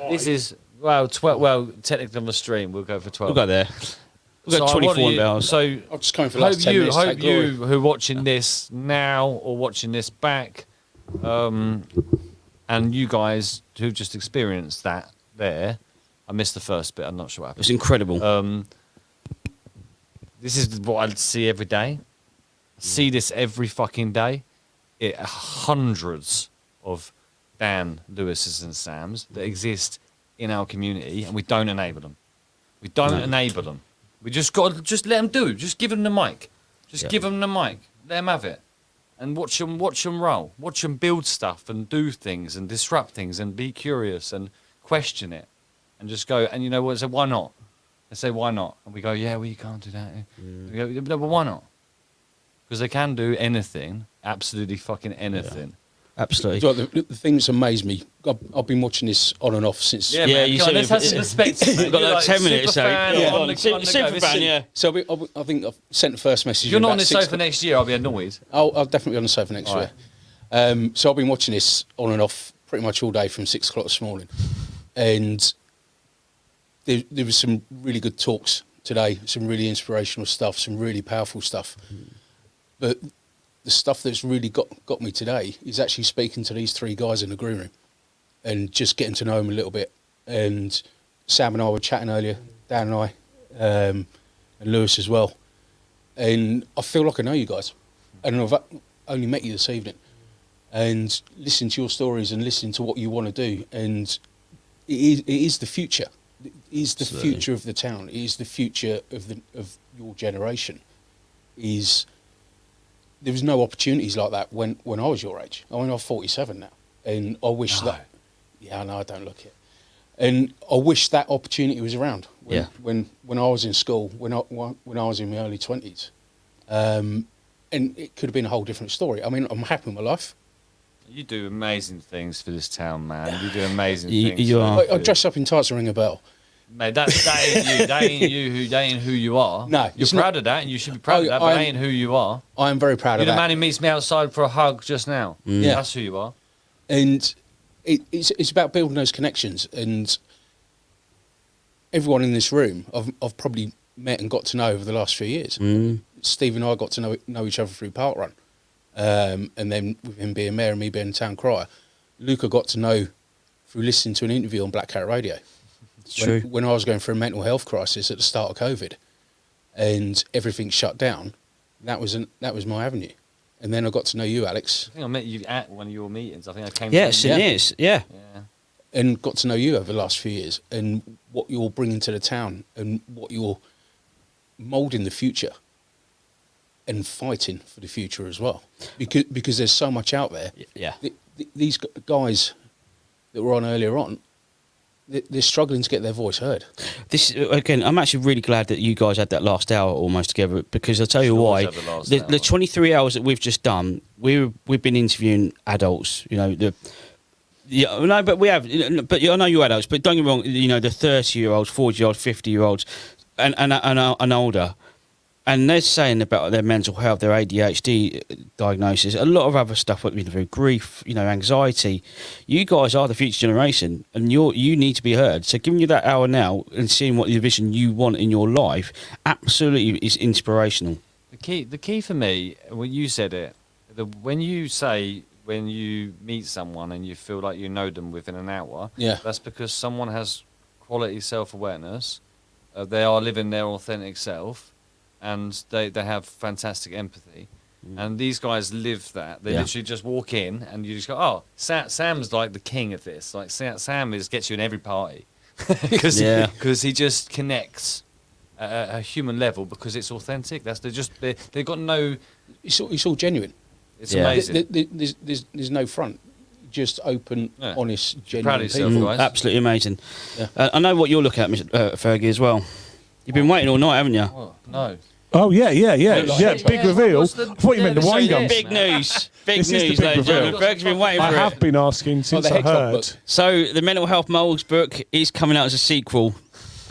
This is, well, 12. Well, technically on the stream, we'll go for 12. We'll go there. We've got 24 hours. So, I'm just coming for the last 10 minutes. Hope you who are watching this now or watching this back, and you guys who just experienced that there, I missed the first bit. I'm not sure what happened. It's incredible. This is what I see every day. See this every fucking day. Hundreds of Dan Lewis's and Sam's that exist in our community, and we don't enable them. We don't enable them. We just got to just let them do. Just give them the mic. Just give them the mic. Let them have it, and watch them roll. Watch them build stuff and do things and disrupt things and be curious and question it, and just go. And you know what? Say why not? They say why not? And we go, yeah, well you can't do that. We go, no, but why not? Because they can do anything, absolutely fucking anything. Yeah. Absolutely. So the thing that's amazed me, I've been watching this on and off since. Yeah, man, you said let's have some perspective. We've got like 10 minutes. So Super fan, yeah. So I think I've sent the first message. If you're not on about the 6 sofa next year, I'll be annoyed. I'll definitely be on the sofa next year. So I've been watching this on and off pretty much all day from 6 o'clock this morning, and there was some really good talks today, some really inspirational stuff, some really powerful stuff, but the stuff that's really got me today is actually speaking to these 3 guys in the green room and just getting to know them a little bit. And Sam and I were chatting earlier, Dan and I, and Lewis as well. And I feel like I know you guys. And I've only met you this evening. And listening to your stories and listening to what you want to do. And it is the future. It is the future of the town. It is the future of your generation. There was no opportunities like that when I was your age. I mean, I'm 47 now, and I wish that. Yeah, I know I don't look it, and I wish that opportunity was around when I was in school, when I was in my early 20s, and it could have been a whole different story. I mean, I'm happy with my life. You do amazing things for this town, man. You do amazing things. You are. I dress up in tights and ring a bell. Mate, that ain't you. That ain't who you are. No, you're proud of that, and you should be proud of that. But that ain't who you are. I am very proud of that. You're the man who meets me outside for a hug just now. Yeah, that's who you are. And it's about building those connections. And everyone in this room, I've probably met and got to know over the last few years. Steve and I got to know each other through Parkrun, and then with him being mayor and me being town crier, Luca got to know through listening to an interview on Black Cat Radio. When I was going through a mental health crisis at the start of COVID, and everything shut down, that was my avenue. And then I got to know you, Alex. I think I met you at one of your meetings. I think I came. Yes, it is. Yeah. And got to know you over the last few years, and what you're bringing to the town, and what you're moulding the future, and fighting for the future as well. Because there's so much out there. Yeah. These guys that were on earlier on, they're struggling to get their voice heard. This again, I'm actually really glad that you guys had that last hour almost together, because I'll tell you why. The 23 hours that we've just done, we've been interviewing adults. You know but we have. But I know you're adults. But don't get me wrong. You know, the 30-year-olds, 40-year-olds, 50-year-olds, and older. And they're saying about their mental health, their ADHD diagnosis, a lot of other stuff, grief, anxiety. You guys are the future generation, and you need to be heard. So giving you that hour now and seeing what the vision you want in your life absolutely is inspirational. The key for me, when you said it, when you meet someone and you feel like you know them within an hour, that's because someone has quality self-awareness. They are living their authentic self. And they have fantastic empathy. And these guys live that. They literally just walk in and you just go, oh, Sam's like the king of this. Like Sam gets you in every party. Because he just connects at a human level because it's authentic. They've got no... It's all genuine. It's amazing. There's no front. Just open, honest, genuine proud of yourself, guys. Absolutely amazing. Yeah. I know what you're looking at, Fergie, as well. You've been waiting all night, haven't you? Oh, no. Oh, yeah. Big reveal. I thought you meant the wine gums. Big news, ladies and gentlemen. Fergie's been waiting for it. I have been asking since I heard. So, the Mental Health Moles book is coming out as a sequel.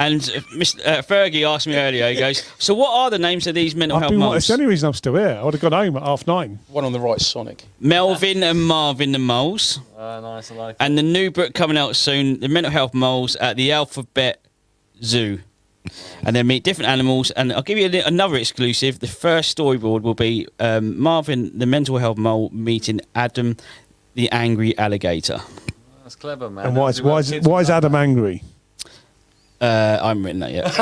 And Mr. Fergie asked me earlier, he goes, so what are the names of these mental health moles? It's the only reason I'm still here. I would have gone home at 9:30. One on the right, Sonic. Melvin and Marvin the moles. Nice, I like it. And the new book coming out soon, the mental health moles at the Alphabet Zoo. And they meet different animals. And I'll give you another exclusive. The first storyboard will be Marvin, the mental health mole, meeting Adam, the angry alligator. That's clever, man. And why is Adam angry? I haven't written that yet.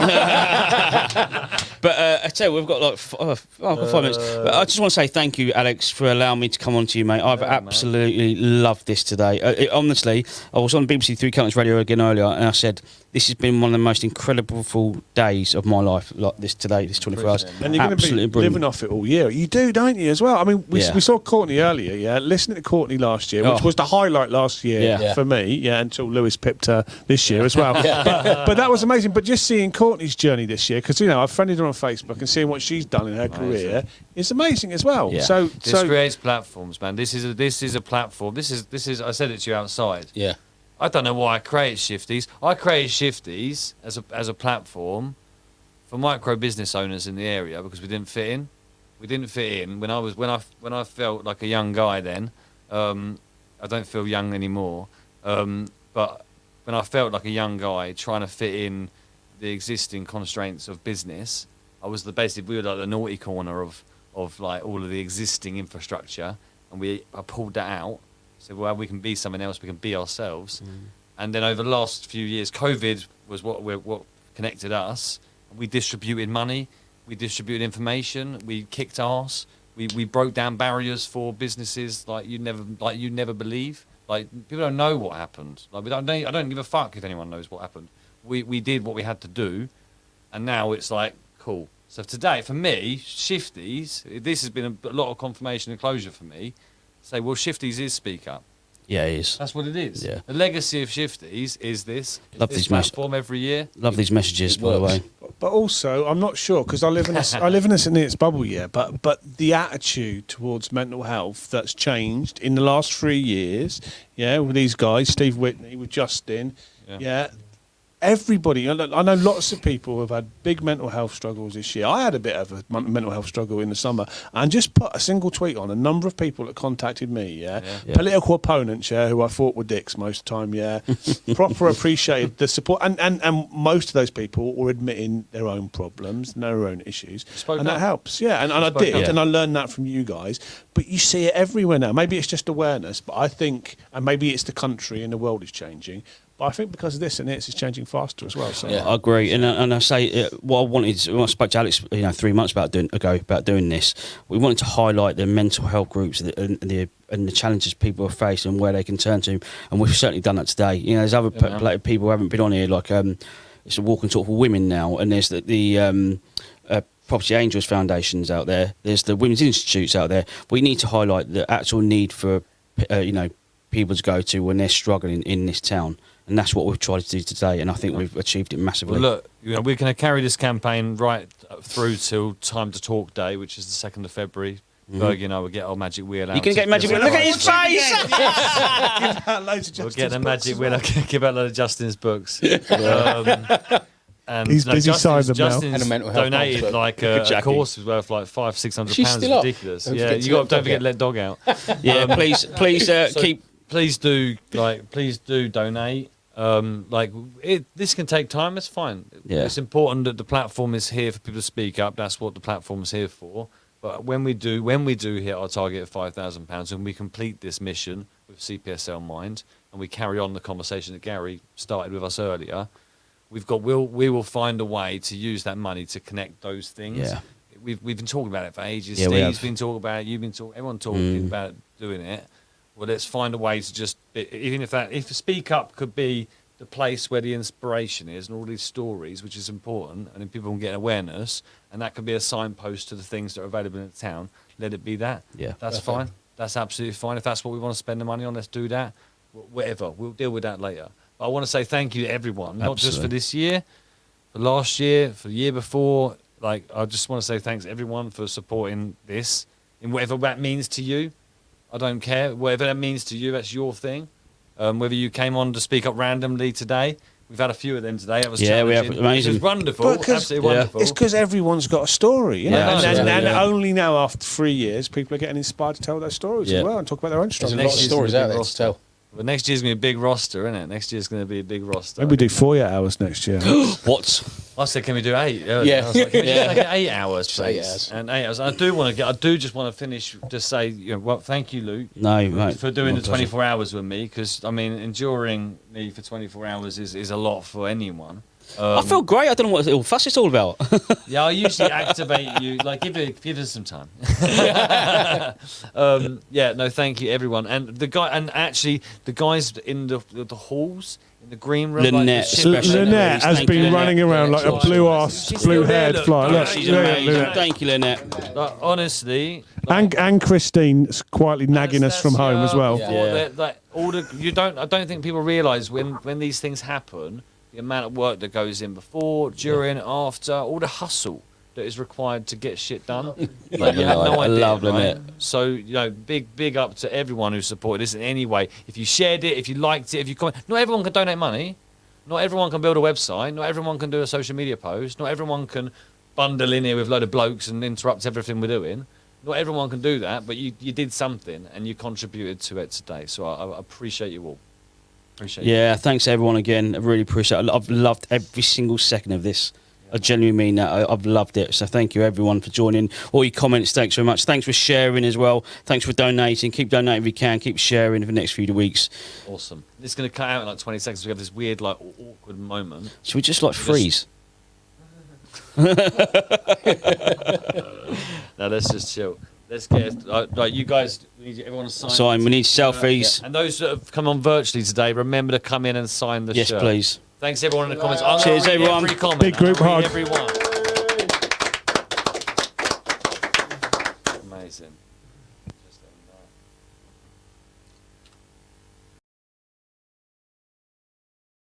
But I tell you, we've got like 5 minutes. But I just want to say thank you, Alex, for allowing me to come on to you, mate. I've absolutely loved this today. Honestly, I was on BBC Three Counties Radio again earlier, and I said this has been one of the most incredible days of my life. Like this today, this 24 hours. And you're going to be living off it all year. You do, don't you, as well? I mean, we saw Courtney earlier, yeah? Listening to Courtney last year, which was the highlight last year for me, until Lewis pipped her this year as well. But that was amazing. But just seeing Courtney's journey this year, because, I've friended her on Facebook, and seeing what she's done in her career is amazing as well. Yeah. So this creates platforms, man. This is a platform. This is. I said it to you outside. Yeah. I don't know why I created Shifties. I created Shifties as a platform for micro business owners in the area because we didn't fit in. We didn't fit in when I felt like a young guy then. I don't feel young anymore. But when I felt like a young guy trying to fit in the existing constraints of business, we were like the naughty corner of like all of the existing infrastructure, and I pulled that out. Said, well, we can be something else. We can be ourselves. And then over the last few years, COVID was what connected us. We distributed money. We distributed information. We kicked ass. We broke down barriers for businesses like you'd never believe. Like people don't know what happened. Like I don't give a fuck if anyone knows what happened. We did what we had to do, and now it's like cool. So today, for me, Shifties, this has been a lot of confirmation and closure for me. Say, well, Shifties is Speak Up. Yeah, it is. That's what it is. Yeah. The legacy of Shifties is this. Love this these platform every year. Love these messages, by the way. But also, I'm not sure because I live in a St. Neots bubble, But the attitude towards mental health that's changed in the last 3 years, with these guys, Steve Whitney, with Justin, everybody. I know lots of people have had big mental health struggles this year. I had a bit of a mental health struggle in the summer, and just put a single tweet on. A number of people that contacted me, political opponents, who I thought were dicks most of the time, proper appreciated the support, and most of those people were admitting their own problems, and their own issues, and that helps. And I did, and I learned that from you guys. But you see it everywhere now. Maybe it's just awareness, but I think, and maybe it's the country and the world is changing. But I think because of this, and it's changing faster as well. So I agree, and I say what I wanted when I spoke to Alex, 3 months about doing this. We wanted to highlight the mental health groups and the challenges people are facing and where they can turn to, and we've certainly done that today. There's other people who haven't been on here, like it's a walk and talk for women now, and there's the Property Angels Foundations out there. There's the Women's Institutes out there. We need to highlight the actual need for people to go to when they're struggling in this town. And that's what we've tried to do today, and I think we've achieved it massively. Well, look, we're going to carry this campaign right through till Time to Talk Day, which is the 2nd of February. Bergie and I will get our magic wheel out. You can get magic wheel. Look at his face! We'll get the magic wheel. Give out a load of Justin's books. And he's busy signing them now. And a mental health donated like a course was worth like £500-600. It's ridiculous. Don't forget to let dog out. Please do donate. This can take time. It's fine. It's important that the platform is here for people to speak up. That's what the platform is here for. But when we do hit our target of £5,000 and we complete this mission with CPSL Mind and we carry on the conversation that Gary started with us earlier, we will find a way to use that money to connect those things. Yeah. We've been talking about it for ages. Steve's been talking about it. You've been talking. Everyone talking about doing it. Well, let's find a way to just, even if Speak Up could be the place where the inspiration is and all these stories, which is important, and then people can get awareness, and that could be a signpost to the things that are available in the town. Let it be that. Yeah, that's fine. That's absolutely fine. If that's what we want to spend the money on, let's do that. Whatever, we'll deal with that later. But I want to say thank you to everyone, not just for this year, for last year, for the year before. I just want to say thanks to everyone for supporting this in whatever that means to you. I don't care. Whatever that means to you, that's your thing. Whether you came on to speak up randomly today, We've had a few of them today. That was Yeah, we have. challenging. Amazing. It was wonderful. But 'cause- Absolutely Yeah. wonderful. It's because everyone's got a story, you know? Yeah, and absolutely, yeah. only now, after 3 years, people are getting inspired to tell their stories Yeah. as well and talk about their own There's struggles. a Next lot of year's stories gonna out be there to roster. tell. But next year's going to be a big roster, isn't it? Next year's going to be a big roster. Maybe we do 4 hours next year. What? I said, can we do 8? Yeah. I was like, can we Yeah. just make it 8 hours, Just 8 please? hours. And 8 hours. I do just want to finish, just say, you know, well, thank you, Luke, No, mate. for doing My the 24 hours with me, because, I mean, enduring me for 24 hours is a lot for anyone. I feel great. I don't know what the fuss it's all about. Yeah, I usually activate you, like, give us some time. Yeah, no, thank you, everyone. And the guys in the halls, in the green room, Lynette. like, the ship- Lynette has Thank been you, running Lynette. around like a She's still blue-haired there, fly. look. Look, She's She's yeah, amazing. Lynette. Thank you, Lynette. Like, honestly, And Christine's quietly nagging us from home as well. Yeah. I don't think people realise when these things happen, the amount of work that goes in before, during, after, all the hustle that is required to get shit done. Like, you have no I idea, love right? Lynette. So, you know, big up to everyone who supported this in any way. If you shared it, if you liked it, if you comment, not everyone can donate money. Not everyone can build a website. Not everyone can do a social media post. Not everyone can bundle in here with a load of blokes and interrupt everything we're doing. Not everyone can do that, but you did something and you contributed to it today. So I appreciate you all. Appreciate you. Yeah, thanks everyone again. I really appreciate it. I've loved every single second of this. I genuinely mean that. I've loved it. So thank you everyone for joining. All your comments, thanks very much. Thanks for sharing as well. Thanks for donating. Keep donating if you can. Keep sharing for the next few weeks. Awesome. It's going to cut out in like 20 seconds. We have this weird, like, awkward moment. Should we just like freeze? No, let's just chill. Let's get like you guys. We need everyone to sign. Sign. We need selfies. Yeah. And those that have come on virtually today, remember to come in and sign the Yes, shirt. please. Thanks everyone in the comments. I'm Cheers, gonna read everyone. Every comment. Big group I'm gonna read hug. Everyone.